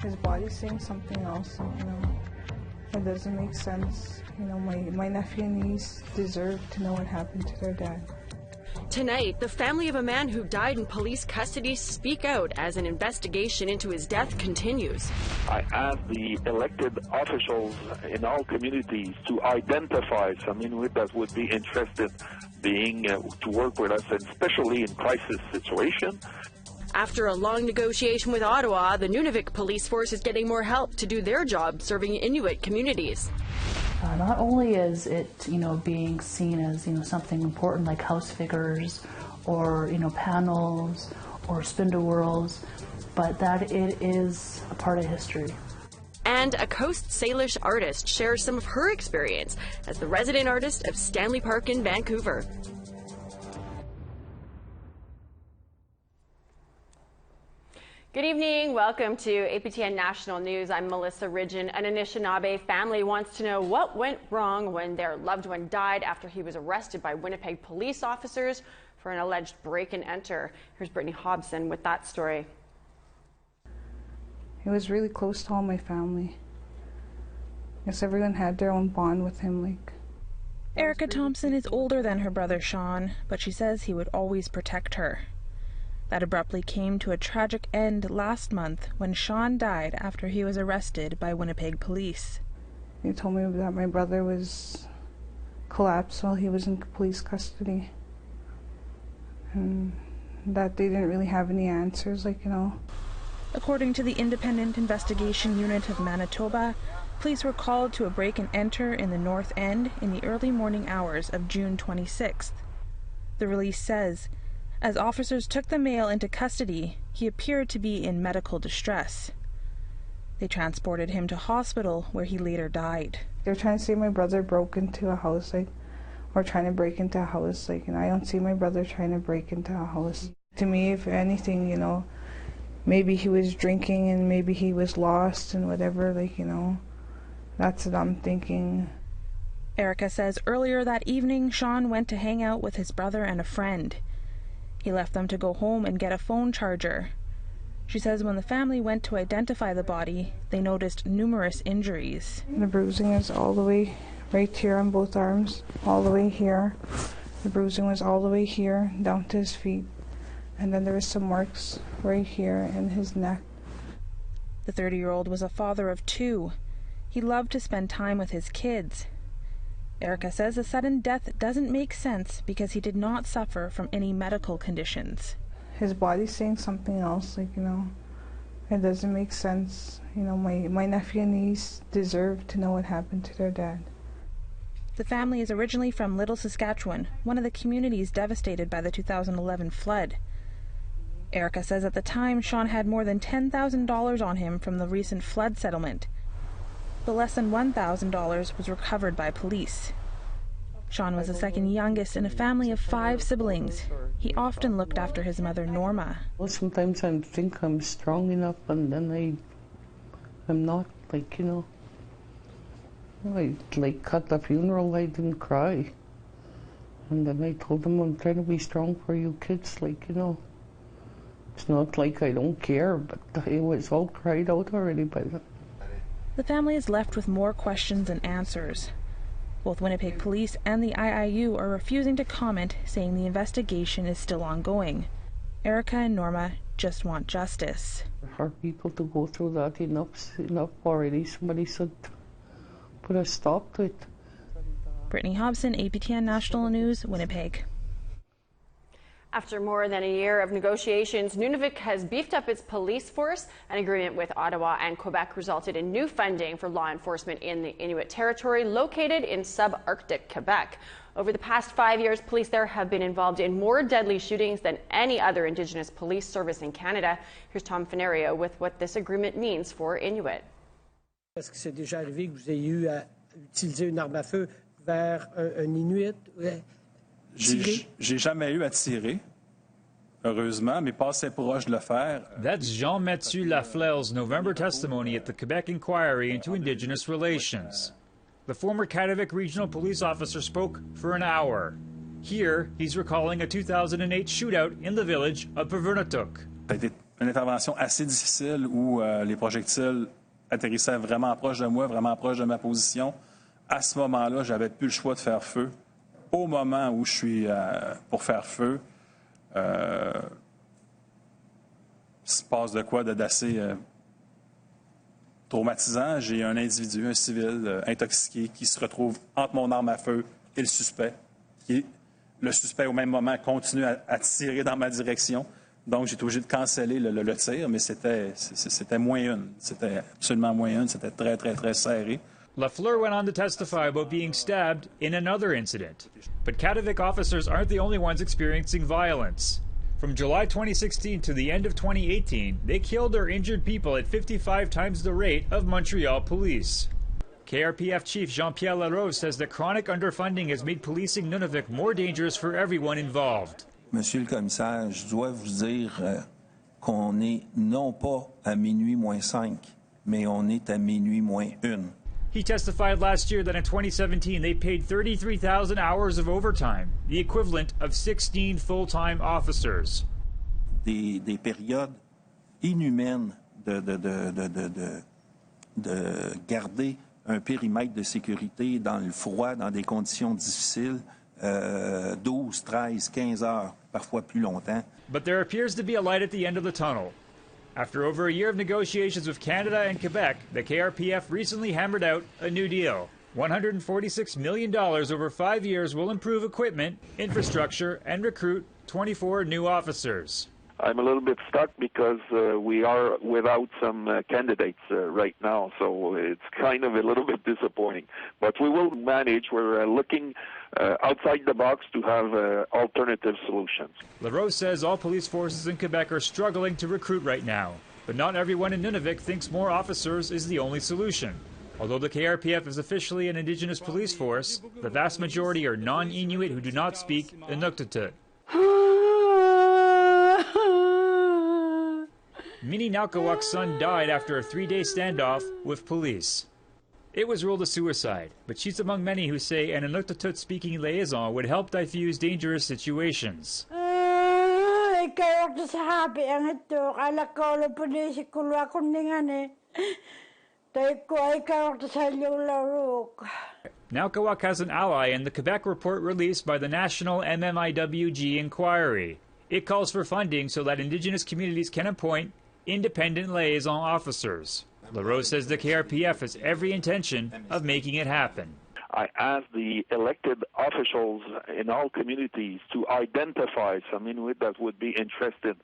His body's saying something else, it doesn't make sense. My nephew and niece deserve to know what happened to their dad. Tonight, the family of a man who died in police custody speak out as an investigation into his death continues. I ask the elected officials in all communities to identify some Inuit that would be interested to work with us, and especially in crisis situations. After a long negotiation with Ottawa, the Nunavik police force is getting more help to do their job serving Inuit communities. Not only is it, being seen as, something important like house figures or, panels or spindle whorls, but that it is a part of history. And a Coast Salish artist shares some of her experience as the resident artist of Stanley Park in Vancouver. Good evening. Welcome to APTN National News. I'm Melissa Ridgen. An Anishinaabe family wants to know what went wrong when their loved one died after he was arrested by Winnipeg police officers for an alleged break and enter. Here's Brittany Hobson with that story. He was really close to all my family. I guess everyone had their own bond with him. Erica Thompson is older than her brother Sean, but she says he would always protect her. That abruptly came to a tragic end last month when Sean died after he was arrested by Winnipeg police. He told me that my brother was collapsed while he was in police custody, and that they didn't really have any answers, According to the Independent Investigation Unit of Manitoba, police were called to a break and enter in the North End in the early morning hours of June 26th. The release says, as officers took the male into custody, he appeared to be in medical distress. They transported him to hospital, where he later died. They're trying to say my brother broke into a house, or trying to break into a house, and I don't see my brother trying to break into a house. To me, if anything, maybe he was drinking and maybe he was lost and whatever, that's what I'm thinking. Erica says earlier that evening, Sean went to hang out with his brother and a friend. He left them to go home and get a phone charger. She says when the family went to identify the body, they noticed numerous injuries. The bruising is all the way right here on both arms, all the way here. The bruising was all the way here, down to his feet. And then there was some marks right here in his neck. The 30-year-old was a father of 2. He loved to spend time with his kids. Erica says a sudden death doesn't make sense because he did not suffer from any medical conditions. His body's saying something else, it doesn't make sense. My nephew and niece deserve to know what happened to their dad. The family is originally from Little, Saskatchewan, one of the communities devastated by the 2011 flood. Erica says at the time Sean had more than $10,000 on him from the recent flood settlement, but less than $1,000 was recovered by police. Sean was the second youngest in a family of 5 siblings. He often looked after his mother, Norma. Well, sometimes I think I'm strong enough, and then I'm not, I at the funeral, I didn't cry. And then I told them I'm trying to be strong for you kids, It's not like I don't care, but it was all cried out already by them. The family is left with more questions than answers. Both Winnipeg Police and the IIU are refusing to comment, saying the investigation is still ongoing. Erica and Norma just want justice. For people to go through that, enough already. Somebody should put a stop to it. Brittany Hobson, APTN National News, Winnipeg. After more than a year of negotiations, Nunavik has beefed up its police force. An agreement with Ottawa and Quebec resulted in new funding for law enforcement in the Inuit territory located in subarctic Quebec. Over the past 5 years, police there have been involved in more deadly shootings than any other Indigenous police service in Canada. Here's Tom Fenario with what this agreement means for Inuit. Est-ce que c'est déjà arrivé que vous ayez eu à utiliser une arme à feu vers un Inuit? J'ai jamais eu à tirer, heureusement, mais pas assez proche de le faire. That's Jean-Mathieu Lafleur's November testimony at the Quebec Inquiry into Indigenous Relations. The former Nunavik regional police officer spoke for an hour. Here, he's recalling a 2008 shootout in the village of Pavernatuk. Ça a été une intervention assez difficile où les projectiles atterrissaient vraiment proche de moi, vraiment proche de ma position. À ce moment-là, j'avais plus le choix de faire feu. Au moment où je suis pour faire feu, il se passe de quoi d'assez traumatisant. J'ai un individu, un civil intoxiqué qui se retrouve entre mon arme à feu et le suspect. Le suspect, au même moment, continue à tirer dans ma direction. Donc, j'ai été obligé de canceller le tir, mais c'était moins une. C'était absolument moins une. C'était très, très, très serré. Lafleur went on to testify about being stabbed in another incident. But Kativik officers aren't the only ones experiencing violence. From July 2016 to the end of 2018, they killed or injured people at 55 times the rate of Montreal police. KRPF Chief Jean-Pierre Larose says that chronic underfunding has made policing Nunavik more dangerous for everyone involved. Monsieur le commissaire, je dois vous dire qu'on est non pas à minuit moins 5, mais on est à minuit moins 1. He testified last year that in 2017 they paid 33,000 hours of overtime, the equivalent of 16 full-time officers. Des périodes inhumaines de garder un périmètre de sécurité dans le froid, dans des conditions difficiles, 12, 13, 15 heures, parfois plus longtemps. But there appears to be a light at the end of the tunnel. After over a year of negotiations with Canada and Quebec, the KRPF recently hammered out a new deal. $146 million over 5 years will improve equipment, infrastructure, and recruit 24 new officers. I'm a little bit stuck because we are without some candidates right now, so it's kind of a little bit disappointing. But we will manage. We're looking outside the box to have alternative solutions. Larose says all police forces in Quebec are struggling to recruit right now, but not everyone in Nunavik thinks more officers is the only solution. Although the KRPF is officially an Indigenous police force, the vast majority are non-Inuit who do not speak Inuktitut. Minnie Naukawak's son died after a 3-day standoff with police. It was ruled a suicide, but she's among many who say an Inuktitut-speaking liaison would help diffuse dangerous situations. Naukawak has an ally in the Quebec report released by the National MMIWG inquiry. It calls for funding so that Indigenous communities can appoint independent liaison officers. Larose says the KRPF has every intention of making it happen. I asked the elected officials in all communities to identify some Inuit that would be interested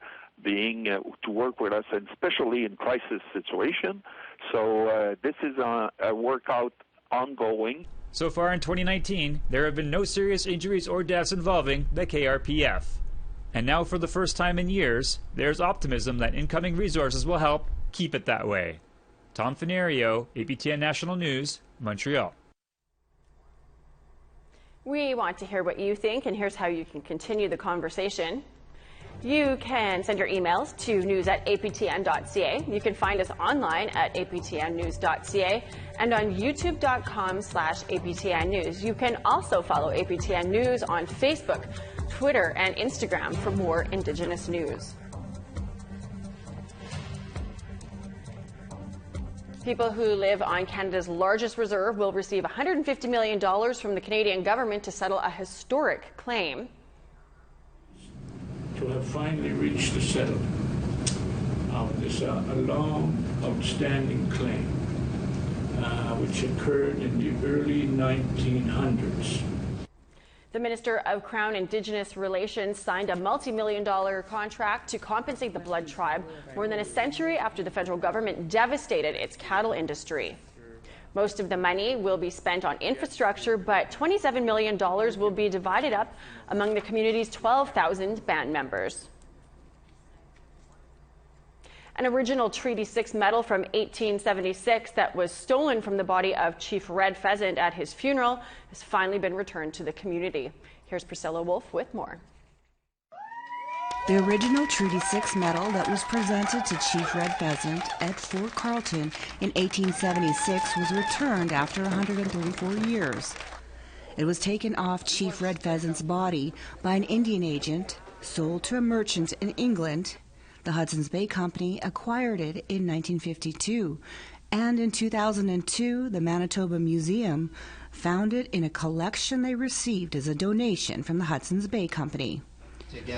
to work with us, and especially in crisis situation. So this is a workout ongoing. So far in 2019, there have been no serious injuries or deaths involving the KRPF. And now, for the first time in years, there's optimism that incoming resources will help keep it that way. Tom Finario, APTN National News, Montreal. We want to hear what you think, and here's how you can continue the conversation. You can send your emails to news@aptn.ca. You can find us online at aptnnews.ca and on youtube.com/aptn news. You can also follow APTN News on Facebook, Twitter, and Instagram for more Indigenous news. People who live on Canada's largest reserve will receive $150 million from the Canadian government to settle a historic claim. To have finally reached the settlement of this a long, outstanding claim, which occurred in the early 1900s. The Minister of Crown Indigenous Relations signed a multi-million-dollar contract to compensate the Blood Tribe more than a century after the federal government devastated its cattle industry. Most of the money will be spent on infrastructure, but $27 million will be divided up among the community's 12,000 band members. An original Treaty 6 medal from 1876 that was stolen from the body of Chief Red Pheasant at his funeral has finally been returned to the community. Here's Priscilla Wolf with more. The original Treaty 6 medal that was presented to Chief Red Pheasant at Fort Carlton in 1876 was returned after 134 years. It was taken off Chief Red Pheasant's body by an Indian agent, sold to a merchant in England, The Hudson's Bay Company acquired it in 1952, and in 2002, the Manitoba Museum found it in a collection they received as a donation from the Hudson's Bay Company.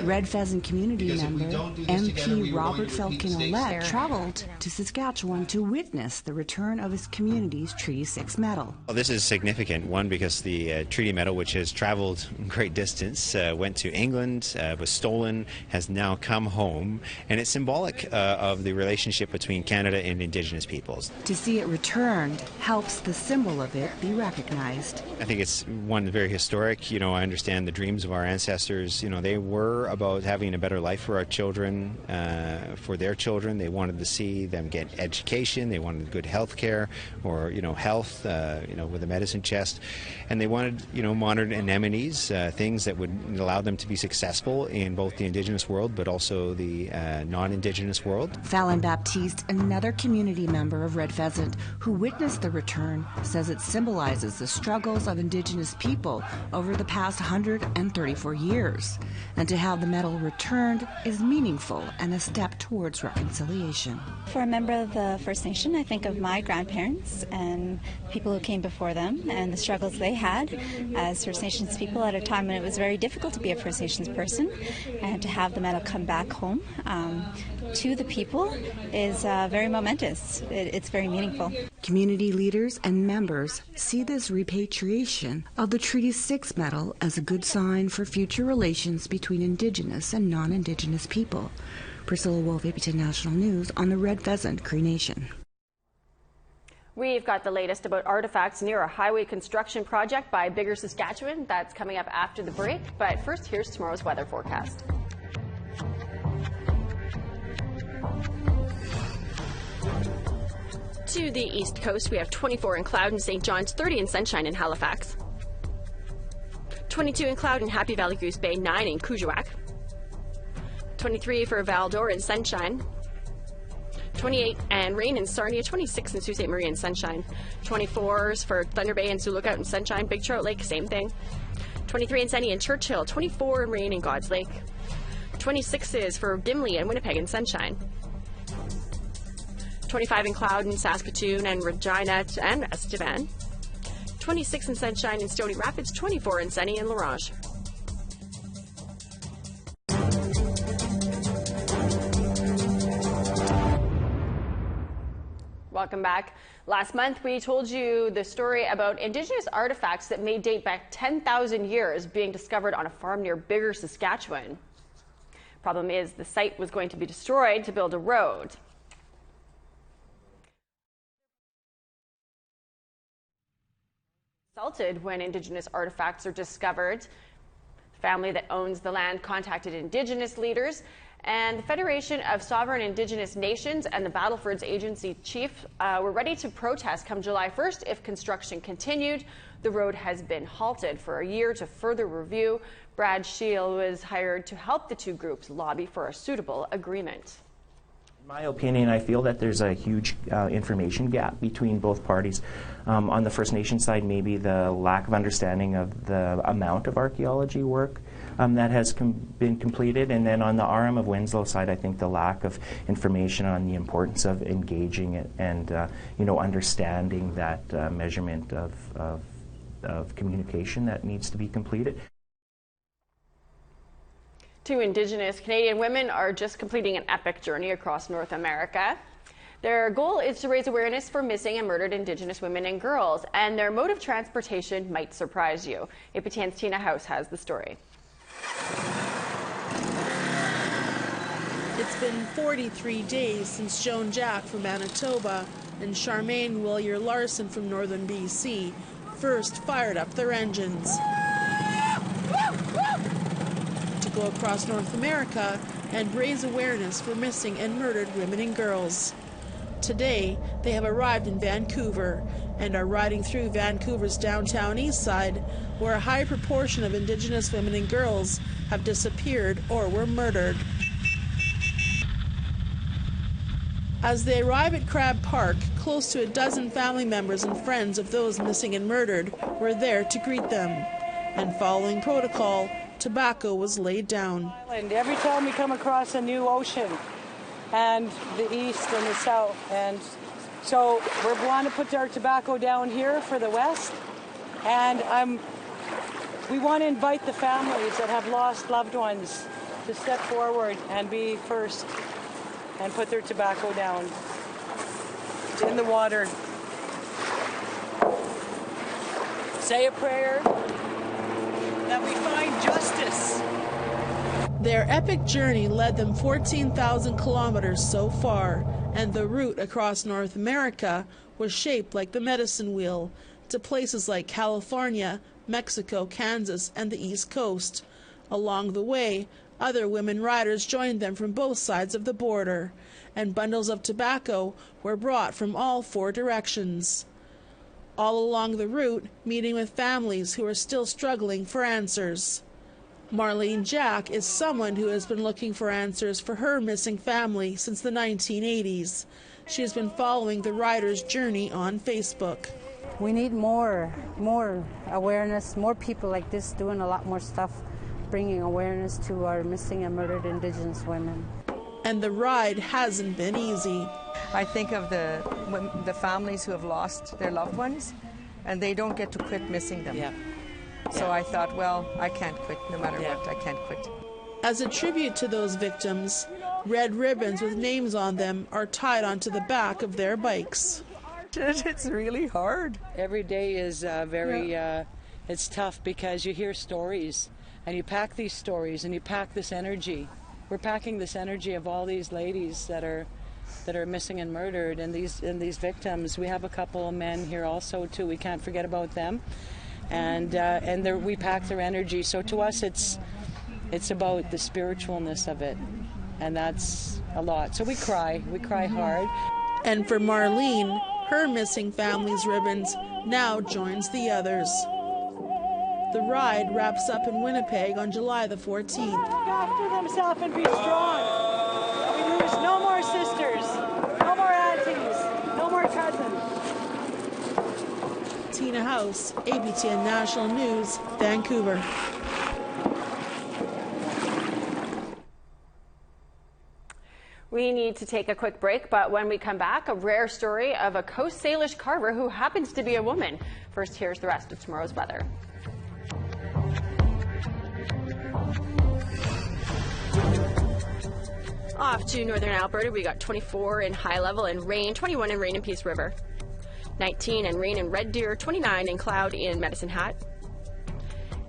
Red Pheasant community member MP Robert Felkin-Olette traveled to Saskatchewan to witness the return of his community's Treaty 6 medal. Well, this is significant, one, because the treaty medal, which has traveled great distance, went to England, was stolen, has now come home, and it's symbolic of the relationship between Canada and Indigenous peoples. To see it returned helps the symbol of it be recognized. I think it's one very historic. You know, I understand the dreams of our ancestors. You know, they were about having a better life for our children, for their children. They wanted to see them get education. They wanted good health care, or, you know, health, you know, with a medicine chest. And they wanted, you know, modern anemones, things that would allow them to be successful in both the Indigenous world, but also the non-Indigenous world. Fallon Baptiste, another community member of Red Pheasant who witnessed the return, says it symbolizes the struggles of Indigenous people over the past 134 years. And to have the medal returned is meaningful and a step towards reconciliation. For a member of the First Nation, I think of my grandparents and people who came before them and the struggles they had as First Nations people at a time when it was very difficult to be a First Nations person, and to have the medal come back home to the people is very momentous. It's very meaningful. Community leaders and members see this repatriation of the Treaty 6 medal as a good sign for future relations between Indigenous and non-Indigenous people. Priscilla Wolfe, APTN National News, on the Red Pheasant Cree Nation. We've got the latest about artifacts near a highway construction project by Bigger Saskatchewan. That's coming up after the break. But first, here's tomorrow's weather forecast. To the east coast, we have 24 in cloud in St. John's, 30 in sunshine in Halifax, 22 in cloud in Happy Valley Goose Bay, 9 in Kuujjuaq, 23 for Val-d'Or in sunshine, 28 and rain in Sarnia, 26 in Sault Ste. Marie in sunshine, 24s for Thunder Bay and Sioux Lookout in sunshine, Big Trout Lake, same thing, 23 and sunny in Churchill, 24 and rain in God's Lake, 26s for Gimli and Winnipeg in sunshine, 25 in cloud in Saskatoon and Regina and Estevan, 26 in sunshine in Stony Rapids, 24 in sunny in La Ronge. Welcome back. Last month, we told you the story about Indigenous artifacts that may date back 10,000 years being discovered on a farm near Bigger, Saskatchewan. Problem is, the site was going to be destroyed to build a road. Insulted when Indigenous artifacts are discovered. The family that owns the land contacted Indigenous leaders, and the Federation of Sovereign Indigenous Nations and the Battlefords Agency chief were ready to protest come July 1st if construction continued. The road has been halted for a year to further review. Brad Scheel was hired to help the two groups lobby for a suitable agreement. In my opinion, I feel that there's a huge information gap between both parties. On the First Nation side, maybe the lack of understanding of the amount of archaeology work that has been completed, and then on the RM of Winslow side, I think the lack of information on the importance of engaging it and understanding that measurement of communication that needs to be completed. Two Indigenous Canadian women are just completing an epic journey across North America. Their goal is to raise awareness for missing and murdered Indigenous women and girls, and their mode of transportation might surprise you. APTN's Tina House has the story. It's been 43 days since Joan Jack from Manitoba and Charmaine Willier-Larson from northern BC first fired up their engines to go across North America and raise awareness for missing and murdered women and girls. Today, they have arrived in Vancouver and are riding through Vancouver's downtown east side, where a high proportion of Indigenous women and girls have disappeared or were murdered. As they arrive at Crab Park, close to a dozen family members and friends of those missing and murdered were there to greet them. And following protocol, tobacco was laid down. Every time we come across a new ocean, and the east and the south. And so we're going to put our tobacco down here for the west, and we want to invite the families that have lost loved ones to step forward and be first and put their tobacco down in the water. Say a prayer that we find justice. Their epic journey led them 14,000 kilometers so far, and the route across North America was shaped like the medicine wheel to places like California, Mexico, Kansas, and the East Coast. Along the way, other women riders joined them from both sides of the border, and bundles of tobacco were brought from all 4 directions. All along the route, meeting with families who are still struggling for answers. Marlene Jack is someone who has been looking for answers for her missing family since the 1980s. She has been following the riders' journey on Facebook. We need more awareness, more people like this doing a lot more stuff, bringing awareness to our missing and murdered Indigenous women. And the ride hasn't been easy. I think of the families who have lost their loved ones, and they don't get to quit missing them. So I thought, well, I can't quit no matter what. I can't quit. As a tribute to those victims, red ribbons with names on them are tied onto the back of their bikes. It's really hard. Every day is it's tough because you hear stories and you pack these stories and you pack this energy. We're packing this energy of all these ladies that are missing and murdered, and these victims. We have a couple of men here also too. We can't forget about them, and we pack their energy. So to us, it's about the spiritualness of it, and that's a lot. So we cry hard. And for Marlene, her missing family's ribbons now joins the others. The ride wraps up in Winnipeg on July the 14th. Look after themselves and be strong. We lose no more sisters, no more aunties, no more cousins. Tina House, APTN National News, Vancouver. We need to take a quick break, but when we come back, a rare story of a Coast Salish carver who happens to be a woman. First, here's the rest of tomorrow's weather. Off to northern Alberta, we got 24 in High Level and rain, 21 in Rain in Peace River, 19 and rain in Red Deer, 29 and cloud in Medicine Hat,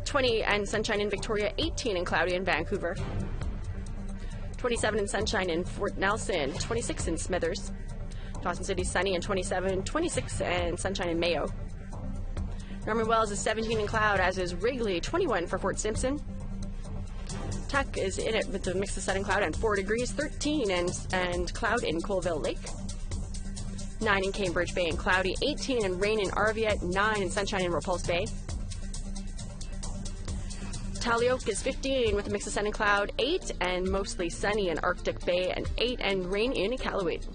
20 and sunshine in Victoria, 18 and cloudy in Vancouver, 27 and sunshine in Fort Nelson, 26 in Smithers, Dawson City sunny and 27, 26 and sunshine in Mayo. Norman Wells is 17 in cloud, as is Wrigley, 21 for Fort Simpson. Tuck is in it with the mix of sun and cloud and 4 degrees, 13 and cloud in Colville Lake. 9 in Cambridge Bay and cloudy, 18 and rain in Arviat, 9 and sunshine in Repulse Bay. Tallyoak is 15 with a mix of sun and cloud, 8 and mostly sunny in Arctic Bay, and 8 and rain in Iqaluit.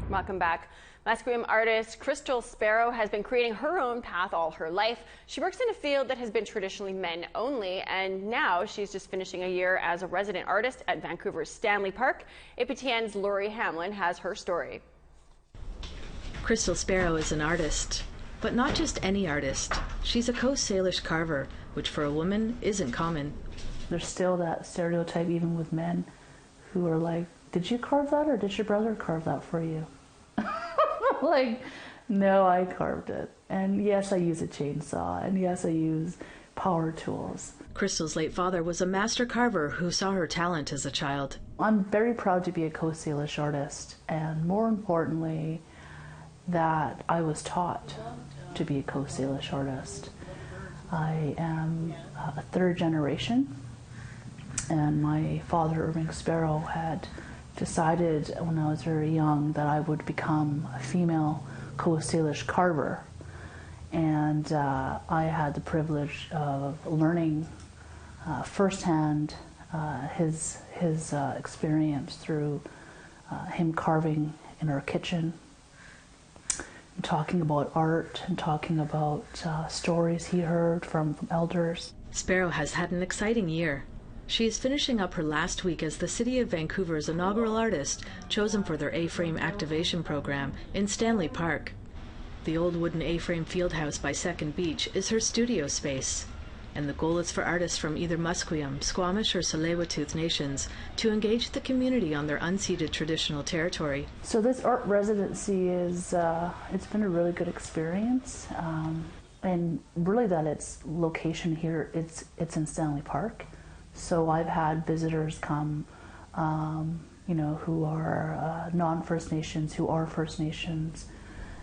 Welcome back. Musqueam artist Crystal Sparrow has been creating her own path all her life. She works in a field that has been traditionally men only, and now she's just finishing a year as a resident artist at Vancouver's Stanley Park. APTN's Laurie Hamlin has her story. Crystal Sparrow is an artist, but not just any artist. She's a Coast Salish carver, which for a woman isn't common. There's still that stereotype even with men who are like, did you carve that or did your brother carve that for you? Like, no, I carved it. And yes, I use a chainsaw, and yes, I use power tools. Crystal's late father was a master carver who saw her talent as a child. I'm very proud to be a Coast Salish artist, and more importantly, that I was taught to be a Coast Salish artist. I am a third generation, and my father, Irving Sparrow, had decided when I was very young that I would become a female Coast Salish carver, and I had the privilege of learning firsthand his experience through him carving in our kitchen, talking about art and talking about stories he heard from elders. Sparrow has had an exciting year. She is finishing up her last week as the City of Vancouver's inaugural artist, chosen for their A-frame activation program in Stanley Park. The old wooden A-frame fieldhouse by Second Beach is her studio space, and the goal is for artists from either Musqueam, Squamish or Tsleil-Waututh nations to engage the community on their unceded traditional territory. So this art residency is, it's been a really good experience, and really that its location here, it's in Stanley Park. So I've had visitors come, you know, who are non-First Nations, who are First Nations,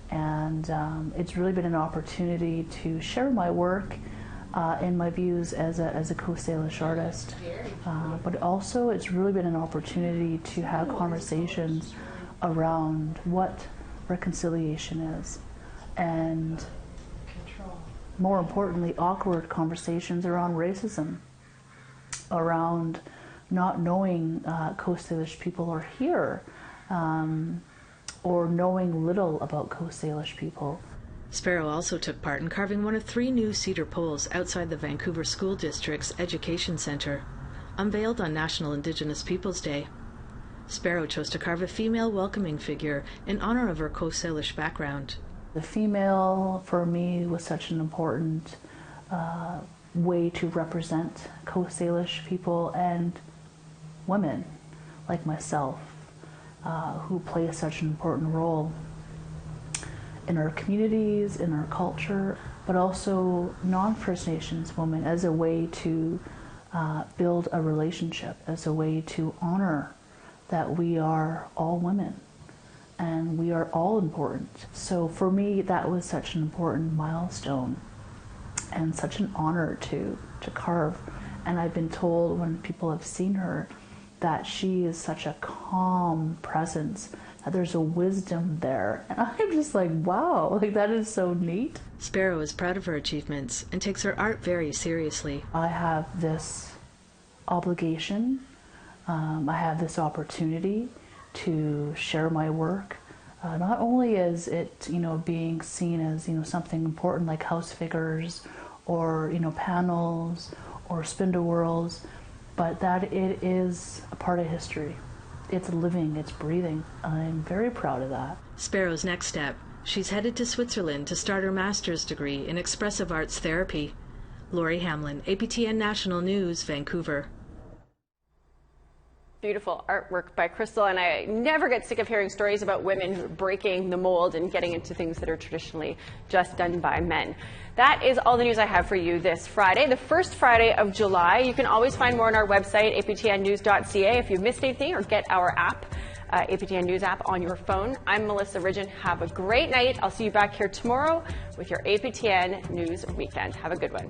and it's really been an opportunity to share my work and my views as a Coast Salish artist. But also it's really been an opportunity to have conversations around what reconciliation is, and more importantly, awkward conversations around racism, around not knowing Coast Salish people are here, or knowing little about Coast Salish people. Sparrow also took part in carving one of 3 new cedar poles outside the Vancouver School District's Education Centre, unveiled on National Indigenous Peoples Day. Sparrow chose to carve a female welcoming figure in honor of her Coast Salish background. The female, for me, was such an important way to represent Coast Salish people and women like myself, who play such an important role in our communities, in our culture, but also non-First Nations women as a way to build a relationship, as a way to honor that we are all women and we are all important. So for me, that was such an important milestone and such an honor to carve. And I've been told when people have seen her that she is such a calm presence, that there's a wisdom there. And I'm just like, wow, like that is so neat. Sparrow is proud of her achievements and takes her art very seriously. I have this obligation, I have this opportunity to share my work. Not only is it, you know, being seen as, you know, something important like house figures or, you know, panels or spindle whorls, but that it is a part of history. It's living, it's breathing. I'm very proud of that. Sparrow's next step, she's headed to Switzerland to start her master's degree in expressive arts therapy. Lori Hamlin, APTN National News, Vancouver. Beautiful artwork by Crystal, and I never get sick of hearing stories about women breaking the mold and getting into things that are traditionally just done by men. That is all the news I have for you this Friday, the first Friday of July. You can always find more on our website, aptnnews.ca, if you've missed anything, or get our app, APTN News app, on your phone. I'm Melissa Ridgen. Have a great night. I'll see you back here tomorrow with your APTN News Weekend. Have a good one.